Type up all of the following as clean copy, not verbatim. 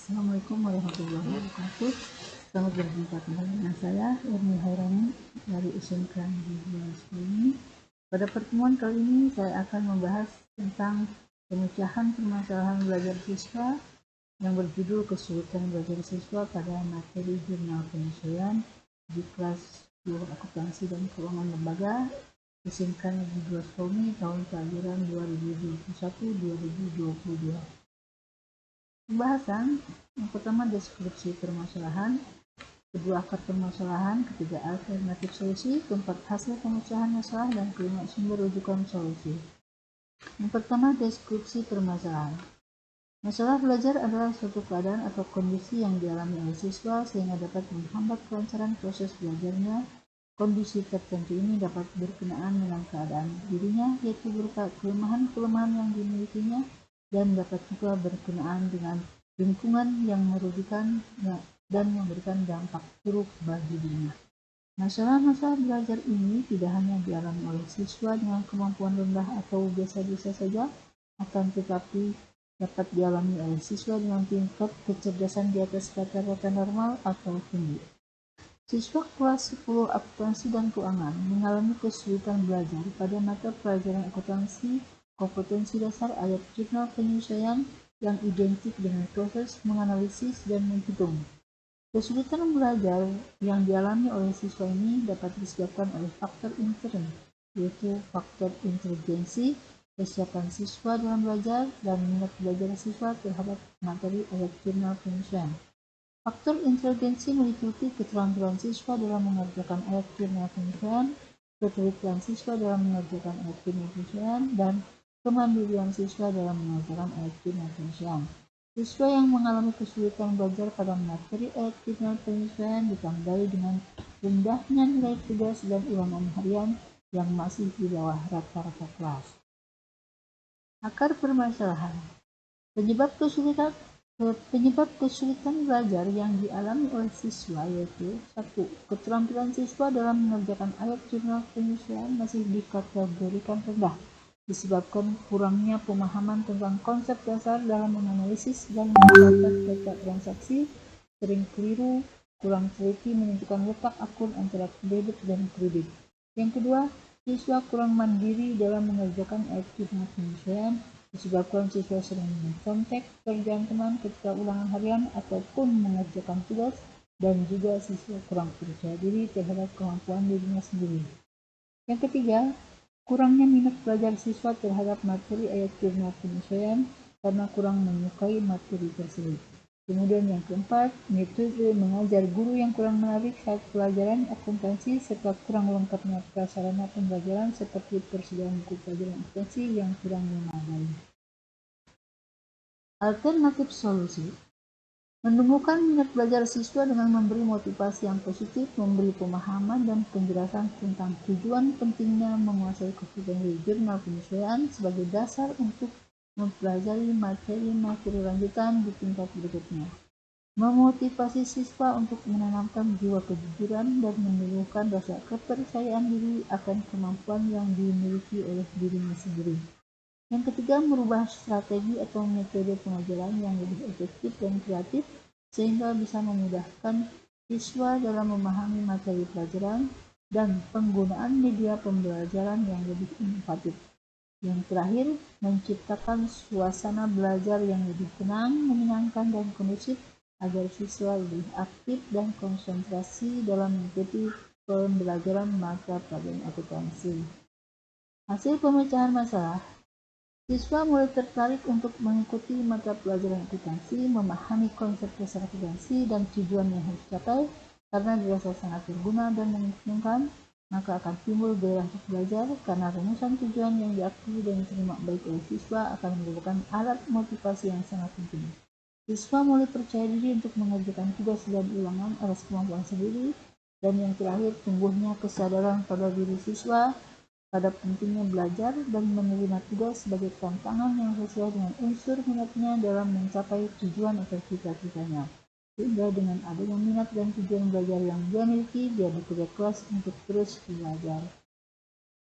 Assalamualaikum warahmatullahi wabarakatuh. Selamat berjumpa kembali dengan saya, Erni Hairani dari SMK Negeri 2 Sukabumi. Pada pertemuan kali ini saya akan membahas tentang pemecahan permasalahan belajar siswa yang berjudul kesulitan belajar siswa pada materi jurnal penyesuaian di kelas 10 akuntansi dan keuangan lembaga SMK Negeri 2 Sukabumi tahun pelajaran 2021-2022. Pembahasan yang pertama deskripsi permasalahan, kedua akar permasalahan, ketiga alternatif solusi, keempat hasil pemecahan masalah, dan kelima sumber rujukan solusi. Yang pertama deskripsi permasalahan. Masalah belajar adalah suatu keadaan atau kondisi yang dialami oleh siswa sehingga dapat menghambat kelancaran proses belajarnya. Kondisi tertentu ini dapat berkenaan dengan keadaan dirinya, yaitu berupa kelemahan-kelemahan yang dimilikinya, dan dapat juga berkenaan dengan lingkungan yang merugikan dan memberikan dampak buruk bagi dirinya. Masalah-masalah belajar ini tidak hanya dialami oleh siswa dengan kemampuan rendah atau biasa-biasa saja, akan tetapi dapat dialami oleh siswa dengan tingkat kecerdasan di atas rata-rata normal atau tinggi. Siswa kelas 10 akuntansi dan keuangan mengalami kesulitan belajar pada mata pelajaran akuntansi kompetensi dasar ayat jurnal penyesuaian yang identik dengan proses menganalisis dan menghitung. Kesulitan belajar yang dialami oleh siswa ini dapat disebabkan oleh faktor intern, yaitu faktor inteligensi, kesiapan siswa dalam belajar, dan minat belajar siswa terhadap materi ayat jurnal penyesuaian. Faktor inteligensi meliputi keterampilan siswa dalam mengerjakan ayat jurnal penyesuaian, ketelitian siswa dalam mengerjakan ayat jurnal penyesuaian, dan kemandirian siswa dalam mengerjakan ayat jurnal penyesuaian. Siswa yang mengalami kesulitan belajar pada materi ayat jurnal penyesuaian ditandai dengan rendahnya nilai tugas dan ulangan harian yang masih di bawah rata-rata kelas. Akar permasalahan. Penyebab kesulitan belajar yang dialami oleh siswa yaitu 1. Keterampilan siswa dalam mengerjakan ayat jurnal penyesuaian masih dikategorikan rendah, disebabkan kurangnya pemahaman tentang konsep dasar dalam menganalisis dan mencatat data transaksi, sering keliru, kurang teliti menentukan letak akun antara debit dan kredit. Yang kedua, siswa kurang mandiri dalam mengerjakan ayat jurnal penyesuaian, disebabkan siswa sering mencontek pekerjaan teman ketika ulangan harian ataupun mengerjakan tugas, dan juga siswa kurang percaya diri terhadap kemampuan dirinya sendiri. Yang ketiga, kurangnya minat belajar siswa terhadap materi ayat jurnal penyesuaian karena kurang menyukai materi tersebut. Kemudian yang keempat, metode mengajar guru yang kurang menarik saat pelajaran akuntansi serta kurang lengkapnya prasarana pembelajaran seperti persediaan buku pelajaran akuntansi yang kurang memadai. Alternatif solusi. Menumbuhkan minat belajar siswa dengan memberi motivasi yang positif, memberi pemahaman dan penjelasan tentang tujuan pentingnya menguasai kompetensi jurnal penyesuaian sebagai dasar untuk mempelajari materi-materi lanjutan di tingkat berikutnya. Memotivasi siswa untuk menanamkan jiwa kejujuran dan menumbuhkan rasa kepercayaan diri akan kemampuan yang dimiliki oleh dirinya sendiri. Yang ketiga, merubah strategi atau metode pengajaran yang lebih efektif dan kreatif sehingga bisa memudahkan siswa dalam memahami materi pelajaran dan penggunaan media pembelajaran yang lebih inovatif. Yang terakhir, menciptakan suasana belajar yang lebih tenang, menyenangkan, dan kondusif agar siswa lebih aktif dan konsentrasi dalam mengikuti pembelajaran mata pelajaran akuntansi. Hasil pemecahan masalah. Siswa mulai tertarik untuk mengikuti mata pelajaran akuntansi, memahami konsep dasar akuntansi dan tujuan yang harus dicapai karena dirasa sangat berguna dan menguntungkan, maka akan timbul gairah untuk belajar karena rumusan tujuan yang diakui dan diterima baik oleh siswa akan merupakan alat motivasi yang sangat penting. Siswa mulai percaya diri untuk mengerjakan tugas dan ulangan atas kemampuan sendiri, dan yang terakhir tumbuhnya kesadaran pada diri siswa pada pentingnya belajar dan menerima tugas sebagai tantangan yang sesuai dengan unsur minatnya dalam mencapai tujuan atau cita-citanya. Sehingga dengan adanya minat dan tujuan belajar yang dia miliki, dia bekerja keras untuk terus belajar.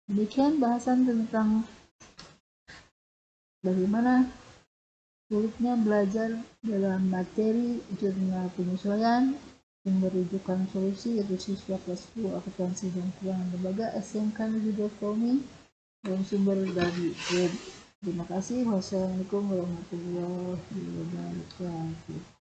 Demikian bahasan tentang bagaimana Sulitnya belajar dalam materi jurnal penyesuaian, sumber rujukan solusi yaitu siswa kelas 10 akuntansi dan keuangan lembaga SMK Negeri Deponi, dan sumber dari web. Terima kasih. Wassalamualaikum warahmatullahi wabarakatuh.